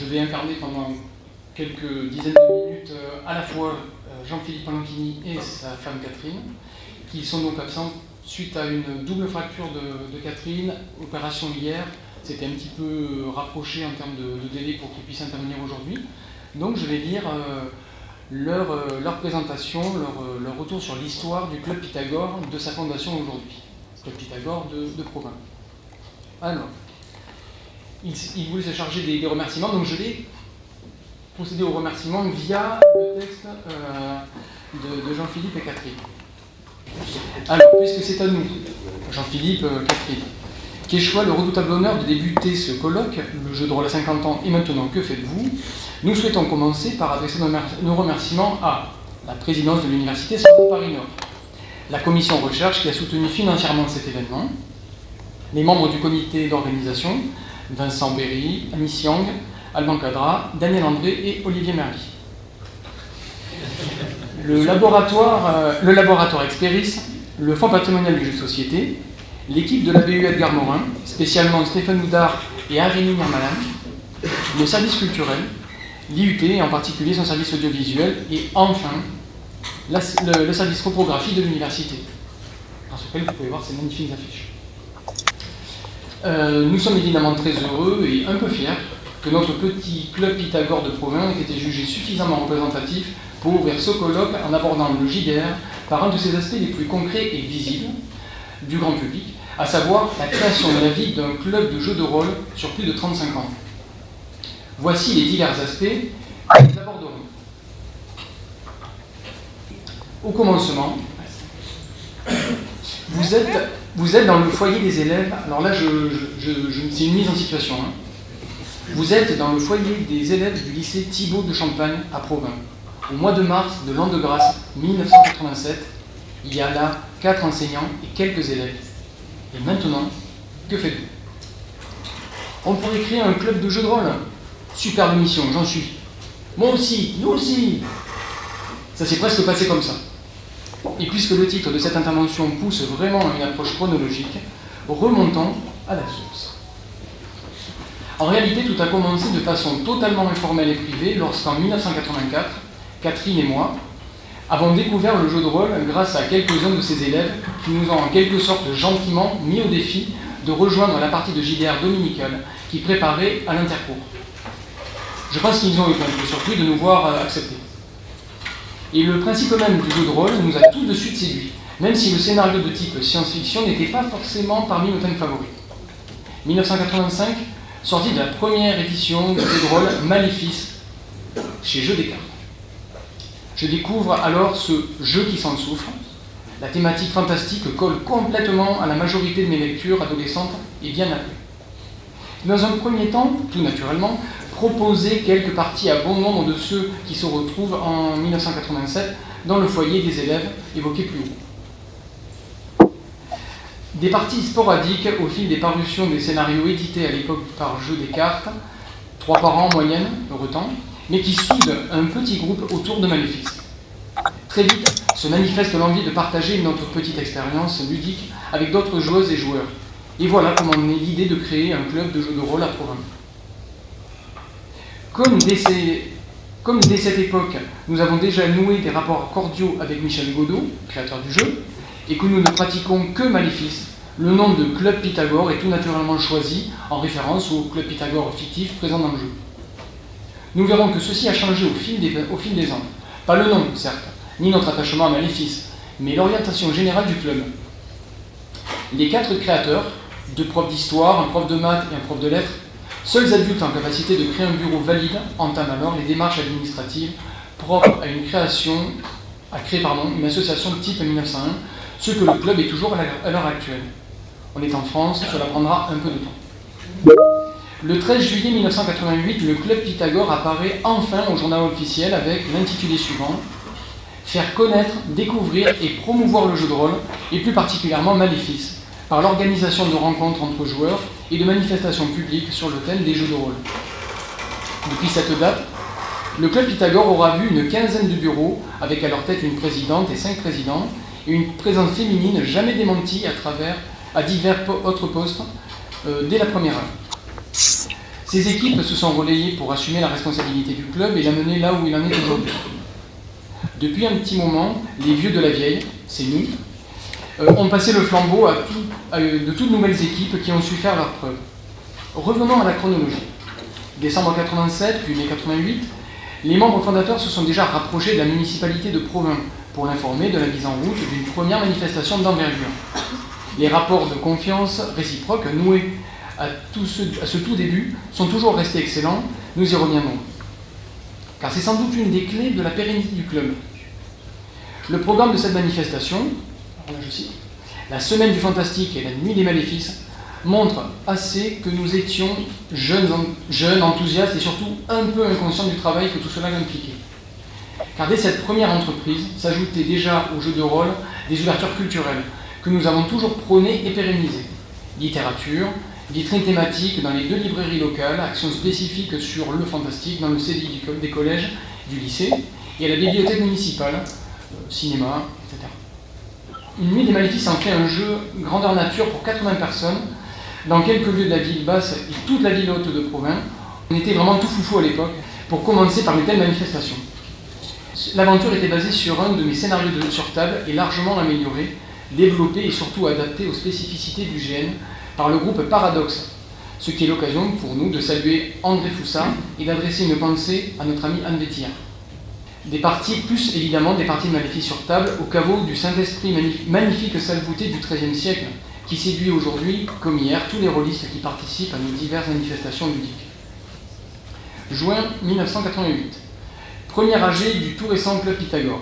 je vais incarner pendant quelques dizaines de minutes à la fois Jean-Philippe Palanchini et sa femme Catherine, qui sont donc absents suite à une double fracture de Catherine, opération hier. C'était un petit peu rapproché en termes de délai pour qu'ils puissent intervenir aujourd'hui. Donc je vais lire leur présentation, leur retour sur l'histoire du Club Pythagore, de sa fondation aujourd'hui. Club Pythagore de Provins. Alors, il voulait se charger des remerciements, donc je vais procéder aux remerciements via le texte de Jean-Philippe et Catherine. Alors, puisque c'est à nous, Jean-Philippe, Catherine, qu'échoua le redoutable honneur de débuter ce colloque, le jeu de rôle à 50 ans et maintenant que faites-vous, nous souhaitons commencer par adresser nos remerciements à la présidence de l'Université Centrale Paris-Nord, la commission recherche qui a soutenu financièrement cet événement, les membres du comité d'organisation, Vincent Berry, Annie Siang, Alban Cadra, Daniel André et Olivier Merli. Le laboratoire Experis, le Fonds patrimonial du jeu de société, l'équipe de la BU Edgar Morin, spécialement Stéphane Houdard et Arénie Nirmalan, le service culturel, l'IUT et en particulier son service audiovisuel, et enfin le service reprographie de l'université, dans lequel vous pouvez voir ces magnifiques affiches. Nous sommes évidemment très heureux et un peu fiers que notre petit club Pythagore de Provins ait été jugé suffisamment représentatif pour ouvrir ce colloque en abordant le JDR par un de ses aspects les plus concrets et visibles du grand public, à savoir la création de la vie d'un club de jeux de rôle sur plus de 35 ans. Voici les divers aspects que nous aborderons. Au commencement, vous êtes dans le foyer des élèves. Alors là, c'est une mise en situation. Vous êtes dans le foyer des élèves du lycée Thibaut de Champagne à Provins. Au mois de mars de l'an de grâce 1987, il y a là 4 enseignants et quelques élèves. Et maintenant, que faites-vous? On pourrait créer un club de jeux de rôle. Superbe mission, j'en suis. Moi aussi, nous aussi. Ça s'est presque passé comme ça. Et puisque le titre de cette intervention pousse vraiment à une approche chronologique, remontons à la source. En réalité, tout a commencé de façon totalement informelle et privée lorsqu'en 1984, Catherine et moi avons découvert le jeu de rôle grâce à quelques-uns de ses élèves qui nous ont en quelque sorte gentiment mis au défi de rejoindre la partie de JDR dominicale qui préparait à l'intercours. Je pense qu'ils ont été un peu surpris de nous voir accepter. Et le principe même du jeu de rôle nous a tout de suite séduit, même si le scénario de type science-fiction n'était pas forcément parmi nos thèmes favoris. 1985, sortie de la première édition du jeu de rôle Maléfice chez Jeux des Cartes. Je découvre alors ce jeu qui s'en souffre. La thématique fantastique colle complètement à la majorité de mes lectures adolescentes et bien après. Dans un premier temps, tout naturellement, proposer quelques parties à bon nombre de ceux qui se retrouvent en 1987 dans le foyer des élèves évoqués plus haut. Des parties sporadiques au fil des parutions des scénarios édités à l'époque par Jeux des Cartes, 3 par an en moyenne, heureux temps, mais qui soudent un petit groupe autour de Maléfice. Très vite se manifeste l'envie de partager notre petite expérience ludique avec d'autres joueuses et joueurs. Et voilà comment naît l'idée de créer un club de jeux de rôle à Provins. Comme dès cette époque, nous avons déjà noué des rapports cordiaux avec Michel Godot, créateur du jeu, et que nous ne pratiquons que Maléfice, le nom de Club Pythagore est tout naturellement choisi en référence au Club Pythagore fictif présent dans le jeu. Nous verrons que ceci a changé au fil des ans. Pas le nom, certes, ni notre attachement à Maléfice, mais l'orientation générale du club. Les 4 créateurs, 2 profs d'histoire, un prof de maths et un prof de lettres, seuls adultes en capacité de créer un bureau valide, entament alors les démarches administratives propres à créer une association de type 1901, ce que le club est toujours à l'heure actuelle. On est en France, cela prendra un peu de temps. Le 13 juillet 1988, le club Pythagore apparaît enfin au journal officiel avec l'intitulé suivant: faire connaître, découvrir et promouvoir le jeu de rôle, et plus particulièrement Maléfice, par l'organisation de rencontres entre joueurs et de manifestations publiques sur le thème des jeux de rôle. Depuis cette date, le club Pythagore aura vu une quinzaine de bureaux, avec à leur tête une présidente et 5 présidents, et une présence féminine jamais démentie à divers autres postes dès la première heure. Ces équipes se sont relayées pour assumer la responsabilité du club et l'amener là où il en est aujourd'hui. Depuis un petit moment, les vieux de la vieille, c'est nous, ont passé le flambeau de toutes nouvelles équipes qui ont su faire leurs preuves. Revenons à la chronologie. Décembre 87, puis mai 88, les membres fondateurs se sont déjà rapprochés de la municipalité de Provins pour l'informer de la mise en route d'une première manifestation d'envergure. Les rapports de confiance réciproque noués à ce tout début sont toujours restés excellents, nous y reviendrons. Car c'est sans doute une des clés de la pérennité du club. Le programme de cette manifestation, alors là je cite, la semaine du fantastique et la nuit des maléfices, montre assez que nous étions jeunes, enthousiastes et surtout un peu inconscients du travail que tout cela impliquait. Car dès cette première entreprise s'ajoutaient déjà au jeu de rôle des ouvertures culturelles que nous avons toujours prônées et pérennisées. Littérature, vitrines thématiques dans les 2 librairies locales, actions spécifiques sur le fantastique dans le CDI des collèges, du lycée et à la bibliothèque municipale, cinéma, etc. Une nuit des maléfices en fait un jeu grandeur nature pour 80 personnes dans quelques lieux de la ville basse et toute la ville haute de Provins. On était vraiment tout foufou à l'époque pour commencer par une telle manifestation. L'aventure était basée sur un de mes scénarios sur table et largement amélioré, développé et surtout adapté aux spécificités du GN par le groupe Paradoxe, ce qui est l'occasion pour nous de saluer André Foussard et d'adresser une pensée à notre ami Anne Vétillard. Des parties, plus évidemment des parties de Maléfice sur table, au caveau du Saint-Esprit, magnifique salle voûtée du XIIIe siècle, qui séduit aujourd'hui, comme hier, tous les rôlistes qui participent à nos diverses manifestations ludiques. Juin 1988. Premier AG du tout récent Club Pythagore.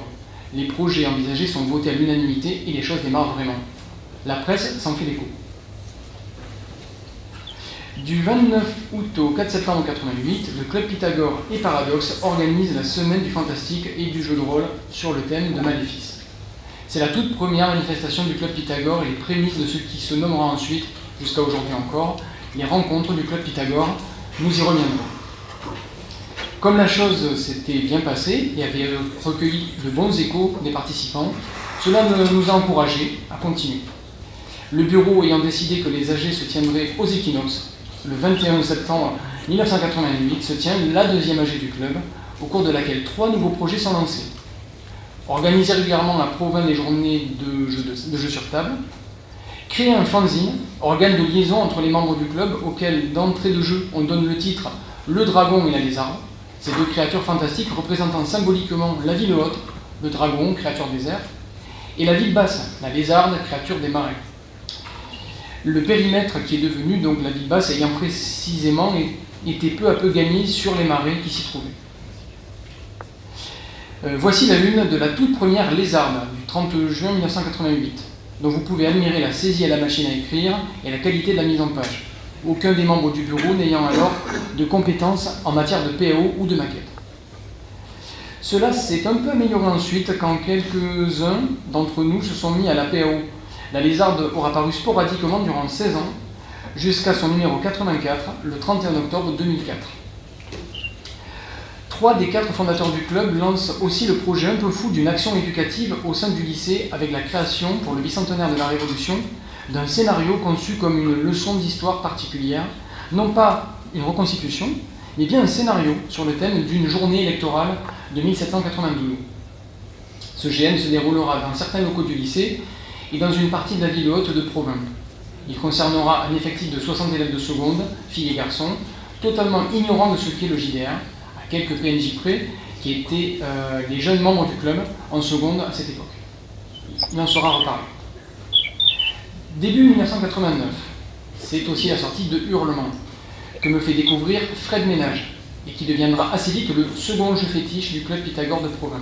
Les projets envisagés sont votés à l'unanimité et les choses démarrent vraiment. La presse s'en fait l'écho. Du 29 août au 4 septembre 1988, le Club Pythagore et Paradoxe organisent la semaine du fantastique et du jeu de rôle sur le thème de Maléfice. C'est la toute première manifestation du Club Pythagore et les prémices de ce qui se nommera ensuite, jusqu'à aujourd'hui encore, les rencontres du Club Pythagore. Nous y reviendrons. Comme la chose s'était bien passée et avait recueilli de bons échos des participants, cela nous a encouragés à continuer. Le bureau ayant décidé que les AG se tiendraient aux équinoxes, le 21 septembre 1988 se tient la 2e AG du club, au cours de laquelle 3 nouveaux projets sont lancés. Organiser régulièrement à Provins des journées de jeux sur table, créer un fanzine, organe de liaison entre les membres du club, auquel d'entrée de jeu on donne le titre Le Dragon et la Lézarde, ces 2 créatures fantastiques représentant symboliquement la ville haute, le dragon, créature des airs, et la ville basse, la lézarde, créature des marais. Le périmètre qui est devenu donc la ville basse ayant précisément été peu à peu gagné sur les marais qui s'y trouvaient. Voici la lune de la toute première lézarde du 30 juin 1988, dont vous pouvez admirer la saisie à la machine à écrire et la qualité de la mise en page. Aucun des membres du bureau n'ayant alors de compétences en matière de PAO ou de maquette. Cela s'est un peu amélioré ensuite quand quelques-uns d'entre nous se sont mis à la PAO. La lézarde aura paru sporadiquement durant 16 ans, jusqu'à son numéro 84, le 31 octobre 2004. 3 des 4 fondateurs du club lancent aussi le projet un peu fou d'une action éducative au sein du lycée avec la création, pour le bicentenaire de la Révolution, d'un scénario conçu comme une leçon d'histoire particulière, non pas une reconstitution, mais bien un scénario sur le thème d'une journée électorale de 1792. Ce GN se déroulera dans certains locaux du lycée et dans une partie de la ville haute de Provins. Il concernera un effectif de 60 élèves de seconde, filles et garçons, totalement ignorants de ce qu'est le JDR, à quelques PNJ près, qui étaient les jeunes membres du club en seconde à cette époque. Il en sera reparlé. Début 1989, c'est aussi la sortie de Hurlement, que me fait découvrir Fred Ménage, et qui deviendra assez vite le second jeu fétiche du Club Pythagore de Provins.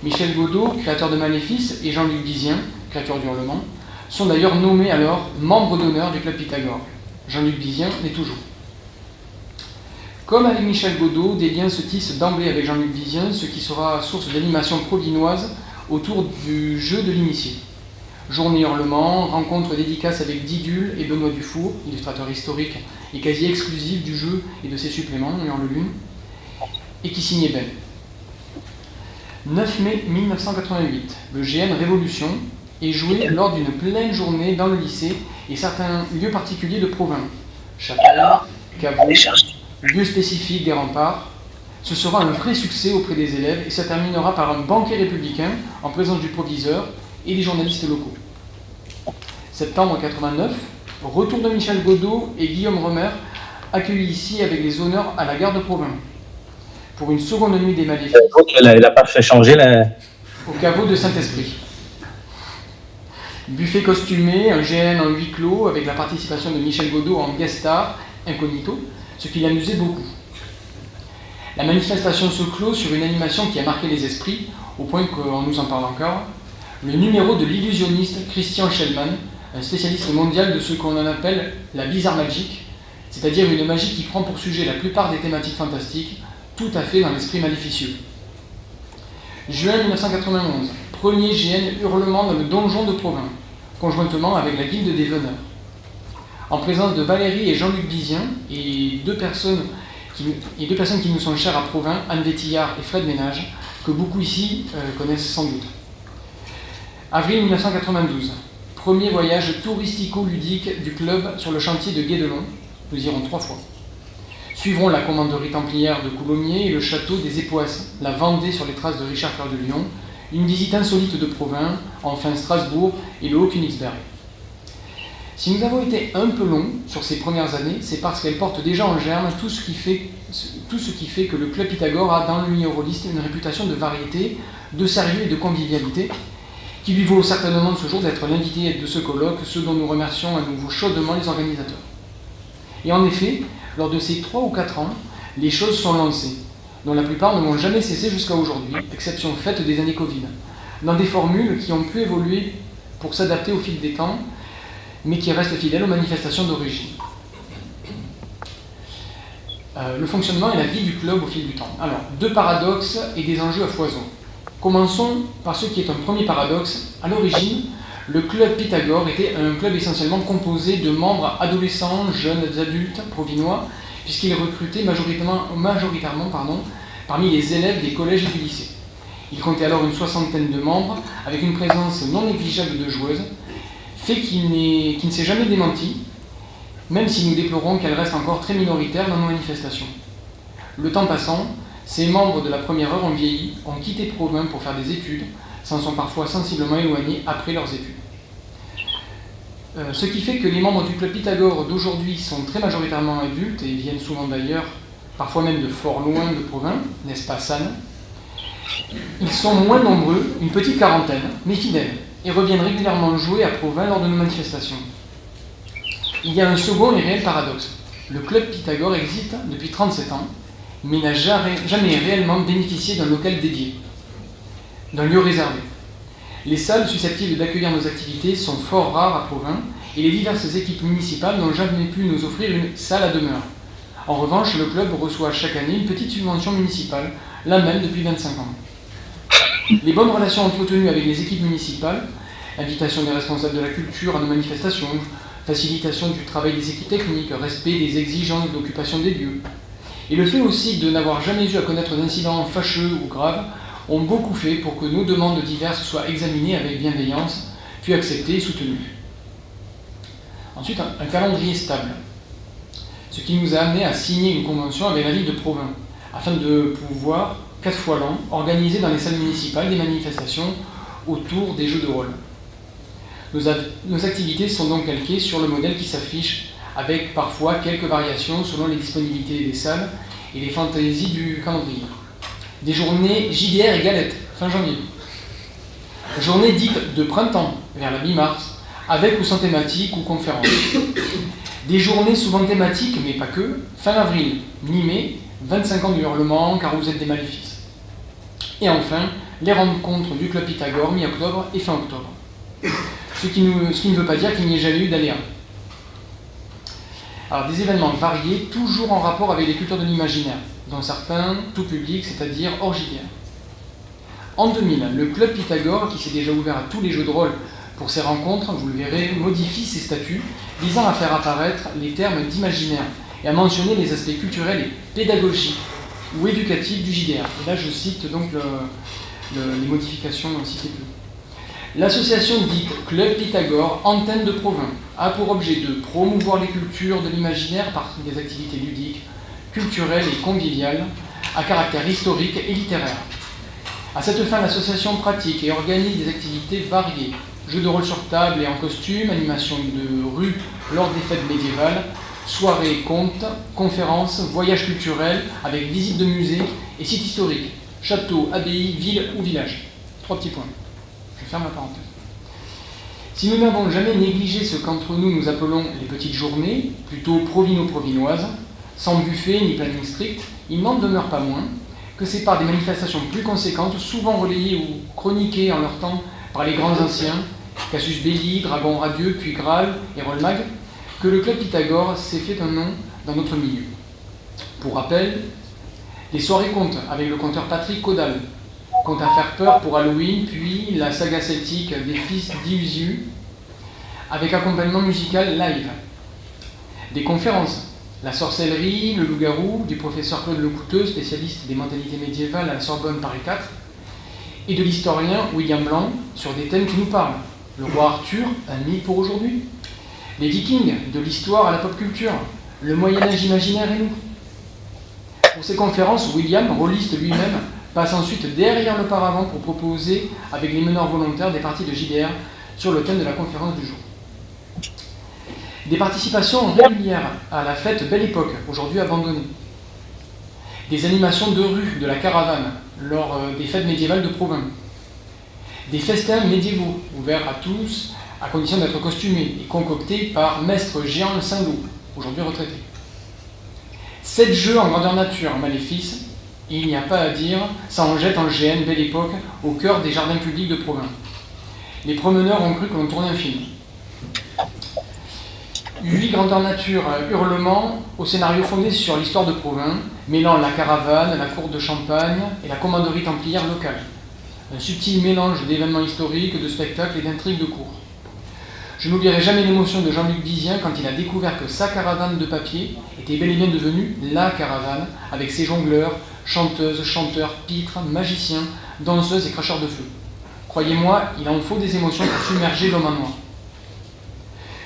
Michel Godot, créateur de Maléfice, et Jean-Luc Bizien, créateur d'Hurlement, sont d'ailleurs nommés alors membres d'honneur du Club Pythagore. Jean-Luc Bizien l'est toujours. Comme avec Michel Godot, des liens se tissent d'emblée avec Jean-Luc Bizien, ce qui sera source d'animation provinoise autour du jeu de l'initié. Journée Hurlement, rencontre dédicace avec Didule et Benoît Dufour, illustrateur historique et quasi exclusif du jeu et de ses suppléments, Hurle-Lune, et qui signait Ben. 9 mai 1988, le GN Révolution est joué lors d'une pleine journée dans le lycée et certains lieux particuliers de Provins. Chapelle, caveau, lieu spécifique des remparts. Ce sera un vrai succès auprès des élèves et ça terminera par un banquet républicain en présence du proviseur et des journalistes locaux. Septembre 89, retour de Michel Godot et Guillaume Romer accueillis ici avec les honneurs à la gare de Provins. Pour une seconde nuit des maléfices. Elle n'a pas fait changer la... Au caveau de Saint-Esprit. Buffet costumé, un GN en huis clos avec la participation de Michel Godot en guest star, incognito, ce qui l'amusait beaucoup. La manifestation se clôt sur une animation qui a marqué les esprits, au point qu'on nous en parle encore. Le numéro de l'illusionniste Christian Schellmann, un spécialiste mondial de ce qu'on en appelle la bizarre magique, c'est-à-dire une magie qui prend pour sujet la plupart des thématiques fantastiques, tout à fait dans l'esprit maléficieux. Juin 1991, premier GN Hurlement dans le donjon de Provins, conjointement avec la Guilde des Veneurs. En présence de Valérie et Jean-Luc Bizien et deux personnes qui nous sont chères à Provins, Anne Vétillard et Fred Ménage, que beaucoup ici connaissent sans doute. Avril 1992, premier voyage touristico-ludique du club sur le chantier de Guédelon, nous irons 3 fois. Suivront la commanderie templière de Coulommiers et le château des Époisses, la Vendée sur les traces de Richard Cœur de Lion, une visite insolite de Provins, enfin Strasbourg et le Haut-Königsberg. Si nous avons été un peu longs sur ces premières années, c'est parce qu'elles portent déjà en germe tout ce qui fait que le Club Pythagore a dans le milieu rôliste une réputation de variété, de sérieux et de convivialité, qui lui vaut certainement de ce jour d'être l'invité de ce colloque, ce dont nous remercions à nouveau chaudement les organisateurs. Et en effet, lors de ces 3 ou 4 ans, les choses sont lancées, dont la plupart ne vont jamais cesser jusqu'à aujourd'hui, exception faite des années Covid, dans des formules qui ont pu évoluer pour s'adapter au fil des temps, mais qui restent fidèles aux manifestations d'origine. Le fonctionnement et la vie du club au fil du temps. Alors, 2 paradoxes et des enjeux à foison. Commençons par ce qui est un premier paradoxe. À l'origine, le club Pythagore était un club essentiellement composé de membres adolescents, jeunes adultes provinois, puisqu'il recrutait majoritairement parmi les élèves des collèges et du lycée. Il comptait alors une 60aine de membres, avec une présence non négligeable de joueuses, fait qui ne s'est jamais démenti, même si nous déplorons qu'elle reste encore très minoritaire dans nos manifestations. Le temps passant, ces membres de la première heure ont vieilli, ont quitté Provins pour faire des études, s'en sont parfois sensiblement éloignés après leurs études. Ce qui fait que les membres du club Pythagore d'aujourd'hui sont très majoritairement adultes et viennent souvent d'ailleurs, parfois même de fort loin de Provins, n'est-ce pas San ? Ils sont moins nombreux, une petite quarantaine, mais fidèles, et reviennent régulièrement jouer à Provins lors de nos manifestations. Il y a un second et réel paradoxe. Le club Pythagore existe depuis 37 ans, mais n'a jamais réellement bénéficié d'un local dédié, d'un lieu réservé. Les salles susceptibles d'accueillir nos activités sont fort rares à Provins, et les diverses équipes municipales n'ont jamais pu nous offrir une salle à demeure. En revanche, le club reçoit chaque année une petite subvention municipale, la même depuis 25 ans. Les bonnes relations entretenues avec les équipes municipales, invitation des responsables de la culture à nos manifestations, facilitation du travail des équipes techniques, respect des exigences d'occupation des lieux, et le fait aussi de n'avoir jamais eu à connaître d'incidents fâcheux ou graves ont beaucoup fait pour que nos demandes diverses soient examinées avec bienveillance, puis acceptées et soutenues. Ensuite, un calendrier stable, ce qui nous a amené à signer une convention avec la ville de Provins, afin de pouvoir, 4 fois l'an, organiser dans les salles municipales des manifestations autour des jeux de rôle. Nos activités sont donc calquées sur le modèle qui s'affiche, avec parfois quelques variations selon les disponibilités des salles et les fantaisies du calendrier. Des journées JDR et galettes, fin janvier. Journées dites de printemps, vers la mi-mars, avec ou sans thématique ou conférence. Des journées souvent thématiques, mais pas que, fin avril, mi-mai, 25 ans du Hurlement, Carousel des Maléfices. Et enfin, les rencontres du Club Pythagore, mi-octobre et fin octobre. Ce qui ne veut pas dire qu'il n'y ait jamais eu d'aléas. Alors, des événements variés, toujours en rapport avec les cultures de l'imaginaire, dont certains tout public, c'est-à-dire hors JDR. En 2000, le Club Pythagore, qui s'est déjà ouvert à tous les jeux de rôle pour ses rencontres, vous le verrez, modifie ses statuts, visant à faire apparaître les termes d'imaginaire et à mentionner les aspects culturels et pédagogiques ou éducatifs du JDR. Et là, je cite donc les modifications citées plus. L'association dite Club Pythagore, antenne de Provins, a pour objet de promouvoir les cultures de l'imaginaire par des activités ludiques, culturelles et conviviales, à caractère historique et littéraire. À cette fin, l'association pratique et organise des activités variées, jeux de rôle sur table et en costume, animations de rue lors des fêtes médiévales, soirées, contes, conférences, voyages culturels avec visites de musées et sites historiques, châteaux, abbayes, villes ou villages. 3 petits points. Je ferme la parenthèse. Si nous n'avons jamais négligé ce qu'entre nous appelons les petites journées, plutôt provino-provinoises, sans buffet ni planning strict, il n'en demeure pas moins que c'est par des manifestations plus conséquentes, souvent relayées ou chroniquées en leur temps par les grands anciens, Cassius Belli, Dragon Radieux, puis Graal et Rolmag, que le Club Pythagore s'est fait un nom dans notre milieu. Pour rappel, les soirées contes avec le conteur Patrick Caudal, conte à faire peur pour Halloween, puis la saga celtique des fils d'Illusiu, avec accompagnement musical live. Des conférences, la sorcellerie, le loup-garou, du professeur Claude Lecouteux, spécialiste des mentalités médiévales à la Sorbonne Paris 4, et de l'historien William Blanc sur des thèmes qui nous parlent. Le roi Arthur, un mythe pour aujourd'hui. Les Vikings, de l'histoire à la pop culture. Le Moyen-Âge imaginaire et nous. Pour ces conférences, William, rôliste lui-même, passe ensuite derrière le paravent pour proposer, avec les meneurs volontaires, des parties de JDR sur le thème de la conférence du jour. Des participations régulières à la fête Belle Époque, aujourd'hui abandonnée. Des animations de rue de la caravane lors des fêtes médiévales de Provins. Des festins médiévaux ouverts à tous, à condition d'être costumés et concoctés par Maître Jean Saint-Loup, aujourd'hui retraité. 7 jeux en grandeur nature, Maléfice, et il n'y a pas à dire, ça en jette en GN Belle Époque au cœur des jardins publics de Provins. Les promeneurs ont cru que l'on tournait un film. 8 grandeur nature hurlements au scénario fondé sur l'histoire de Provins, mêlant la caravane, la cour de Champagne et la commanderie templière locale. Un subtil mélange d'événements historiques, de spectacles et d'intrigues de cour. Je n'oublierai jamais l'émotion de Jean-Luc Bizien quand il a découvert que sa caravane de papier était bel et bien devenue la caravane, avec ses jongleurs, chanteuses, chanteurs, pitres, magiciens, danseuses et cracheurs de feu. Croyez-moi, il en faut des émotions pour submerger l'homme en noir.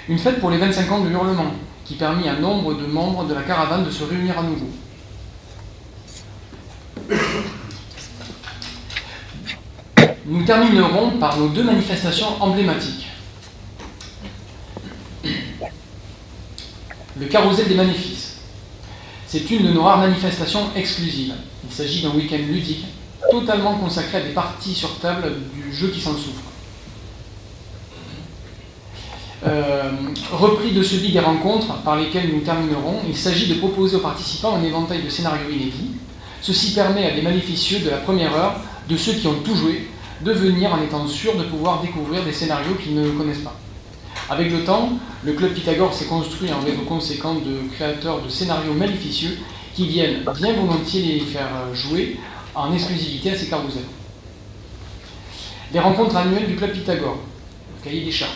Une fête pour les 25 ans de Hurlement, qui permit à nombre de membres de la caravane de se réunir à nouveau. Nous terminerons par nos 2 manifestations emblématiques. Le carrousel des maléfices. C'est une de nos rares manifestations exclusives. Il s'agit d'un week-end ludique, totalement consacré à des parties sur table du jeu qui s'en souffre. Repris de celui des rencontres par lesquelles nous terminerons, il s'agit de proposer aux participants un éventail de scénarios inédits. Ceci permet à des maléficieux de la première heure, de ceux qui ont tout joué, de venir en étant sûrs de pouvoir découvrir des scénarios qu'ils ne connaissent pas. Avec le temps, le Club Pythagore s'est construit un réseau conséquent de créateurs de scénarios maléficieux qui viennent bien volontiers les faire jouer en exclusivité à ces carousels. Les rencontres annuelles du Club Pythagore, le cahier des charges.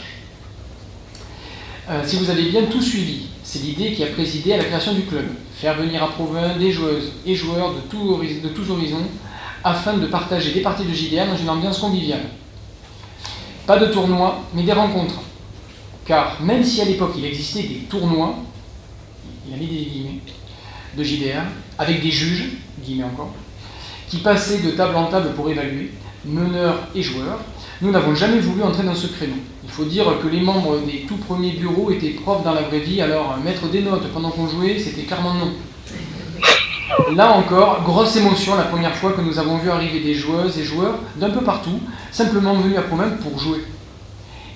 Si vous avez bien tout suivi, c'est l'idée qui a présidé à la création du club. Faire venir à Provins des joueuses et joueurs de tous horizons afin de partager des parties de JDR dans une ambiance conviviale. Pas de tournois, mais des rencontres. Car même si à l'époque il existait des tournois, il a mis des guillemets, de JDR, avec des juges, guillemets encore, qui passaient de table en table pour évaluer, meneurs et joueurs, nous n'avons jamais voulu entrer dans ce créneau. Il faut dire que les membres des tout premiers bureaux étaient profs dans la vraie vie, alors mettre des notes pendant qu'on jouait, c'était clairement non. Là encore, grosse émotion la première fois que nous avons vu arriver des joueuses et joueurs d'un peu partout, simplement venus à Provins pour jouer.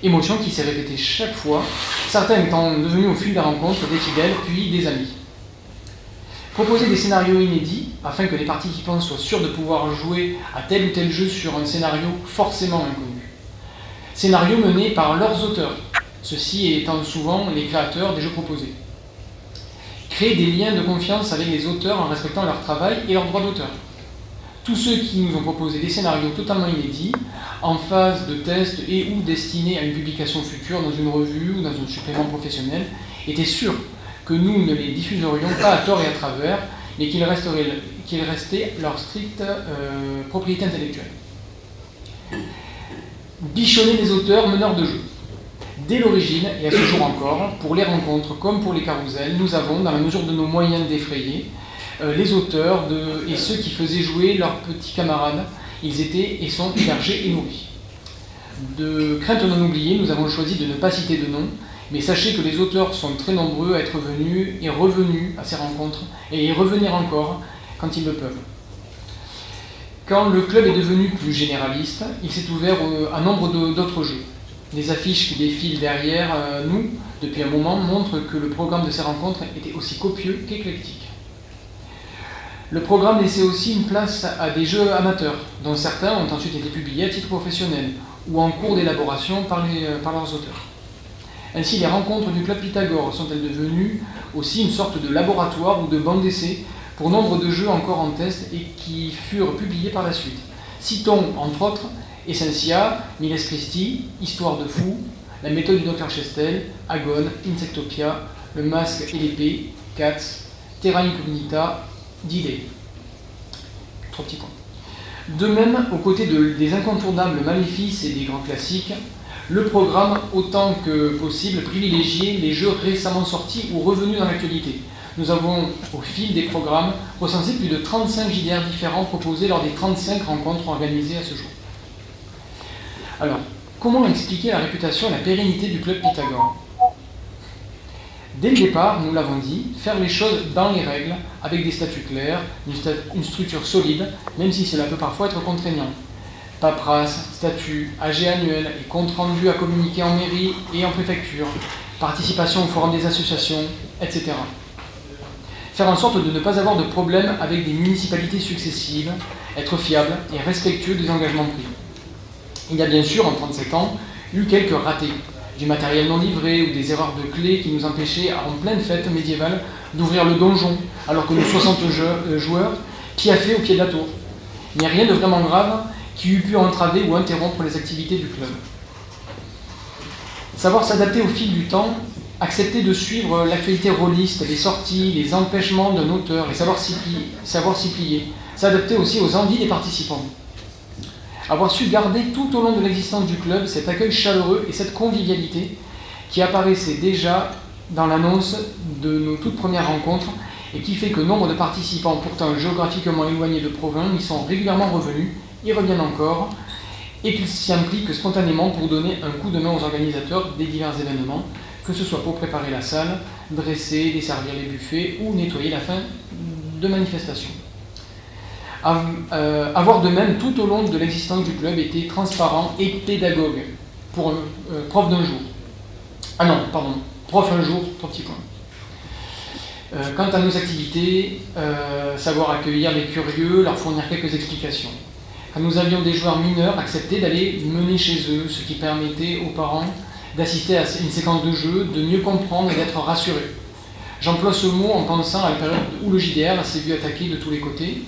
Émotion qui s'est répétée chaque fois, certains étant devenus au fil des rencontres des fidèles, puis des amis. Proposer des scénarios inédits, afin que les participants soient sûrs de pouvoir jouer à tel ou tel jeu sur un scénario forcément inconnu. Scénarios menés par leurs auteurs, ceux-ci étant souvent les créateurs des jeux proposés. Créer des liens de confiance avec les auteurs en respectant leur travail et leurs droits d'auteur. Tous ceux qui nous ont proposé des scénarios totalement inédits, en phase de test et ou destinés à une publication future dans une revue ou dans un supplément professionnel, étaient sûrs que nous ne les diffuserions pas à tort et à travers, mais qu'ils restaient leur stricte propriété intellectuelle. bichonner les auteurs meneurs de jeu. Dès l'origine, et à ce jour encore, pour les rencontres comme pour les carousels, nous avons, dans la mesure de nos moyens d'effrayer, les auteurs et ceux qui faisaient jouer leurs petits camarades. Ils étaient et sont hébergés et nourris. De crainte de non oublier, nous avons choisi de ne pas citer de nom, mais sachez que les auteurs sont très nombreux à être venus et revenus à ces rencontres, et y revenir encore quand ils le peuvent. Quand le club est devenu plus généraliste, il s'est ouvert à nombre d'autres jeux. Les affiches qui défilent derrière nous, depuis un moment, montrent que le programme de ces rencontres était aussi copieux qu'éclectique. Le programme laissait aussi une place à des jeux amateurs, dont certains ont ensuite été publiés à titre professionnel, ou en cours d'élaboration par leurs auteurs. Ainsi, les rencontres du Club Pythagore sont-elles devenues aussi une sorte de laboratoire ou de banc d'essai pour nombre de jeux encore en test et qui furent publiés par la suite. Citons, entre autres, Essentia, Miles Christi, Histoire de fou, La méthode du Dr Chestel, Agone, Insectopia, Le masque et l'épée, Cats, Terra Incognita, d'idées. 3 petits points. De même, aux côtés des incontournables maléfices et des grands classiques, le programme, autant que possible, privilégiait les jeux récemment sortis ou revenus dans l'actualité. Nous avons, au fil des programmes, recensé plus de 35 JDR différents proposés lors des 35 rencontres organisées à ce jour. Alors, comment expliquer la réputation et la pérennité du Club Pythagore ? Dès le départ, nous l'avons dit, faire les choses dans les règles, avec des statuts clairs, une structure solide, même si cela peut parfois être contraignant. Paperasse, statuts, AG annuel et comptes rendus à communiquer en mairie et en préfecture, participation au forum des associations, etc. Faire en sorte de ne pas avoir de problème avec des municipalités successives, être fiable et respectueux des engagements pris. Il y a bien sûr, en 37 ans, eu quelques ratés. Du matériel non livré ou des erreurs de clés qui nous empêchaient, en pleine fête médiévale, d'ouvrir le donjon, alors que nous 60 joueurs piaffaient au pied de la tour. Il n'y a rien de vraiment grave qui eût pu entraver ou interrompre les activités du club. Savoir s'adapter au fil du temps, accepter de suivre l'actualité rôliste, les sorties, les empêchements d'un auteur, et savoir s'y plier, s'adapter aussi aux envies des participants. Avoir su garder tout au long de l'existence du club cet accueil chaleureux et cette convivialité qui apparaissait déjà dans l'annonce de nos toutes premières rencontres et qui fait que nombre de participants pourtant géographiquement éloignés de Provins y sont régulièrement revenus, y reviennent encore, et qu'ils s'y impliquent spontanément pour donner un coup de main aux organisateurs des divers événements, que ce soit pour préparer la salle, dresser, desservir les buffets ou nettoyer la fin de manifestations. Avoir de même tout au long de l'existence du club été transparent et pédagogue pour prof d'un jour. Prof un jour, 3 petits points. Quant à nos activités, savoir accueillir les curieux, leur fournir quelques explications. Quand nous avions des joueurs mineurs, accepter d'aller mener chez eux, ce qui permettait aux parents d'assister à une séquence de jeu, de mieux comprendre et d'être rassurés. J'emploie ce mot en pensant à la période où le JDR s'est vu attaquer de tous les côtés,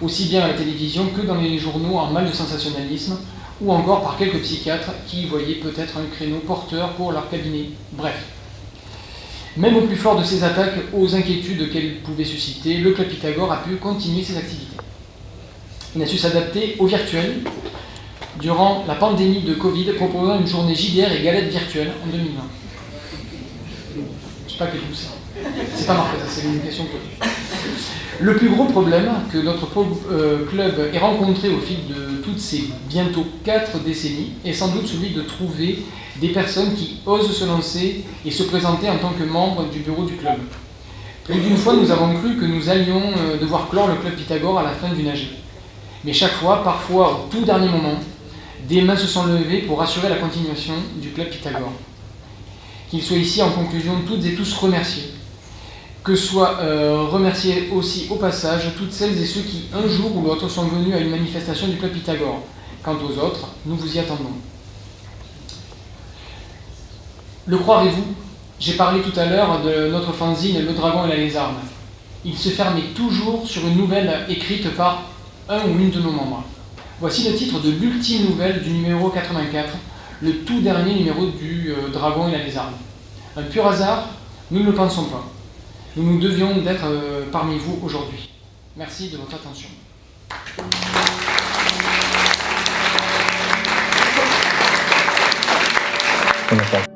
aussi bien à la télévision que dans les journaux en mal de sensationnalisme, ou encore par quelques psychiatres qui y voyaient peut-être un créneau porteur pour leur cabinet. Bref. Même au plus fort de ces attaques, aux inquiétudes qu'elles pouvaient susciter, le Club Pythagore a pu continuer ses activités. Il a su s'adapter au virtuel durant la pandémie de Covid, proposant une journée JDR et galette virtuelle en 2020. Je sais pas quel coup c'est. C'est pas marqué, ça, c'est une question que... Le plus gros problème que notre club ait rencontré au fil de toutes ces bientôt 4 décennies est sans doute celui de trouver des personnes qui osent se lancer et se présenter en tant que membres du bureau du club. Plus d'une fois, nous avons cru que nous allions devoir clore le Club Pythagore à la fin d'une AG. Mais chaque fois, parfois au tout dernier moment, des mains se sont levées pour assurer la continuation du Club Pythagore. Qu'il soit ici en conclusion toutes et tous remerciés. Que soient remerciés aussi au passage toutes celles et ceux qui, un jour ou l'autre, sont venus à une manifestation du Club Pythagore. Quant aux autres, nous vous y attendons. Le croirez-vous ? J'ai parlé tout à l'heure de notre fanzine Le Dragon et la Lézarde. Il se fermait toujours sur une nouvelle écrite par un ou une de nos membres. Voici le titre de l'ultime nouvelle du numéro 84, le tout dernier numéro du Dragon et la Lézarde. Un pur hasard ? Nous ne le pensons pas. Nous devions d'être parmi vous aujourd'hui. Merci de votre attention. Comment ça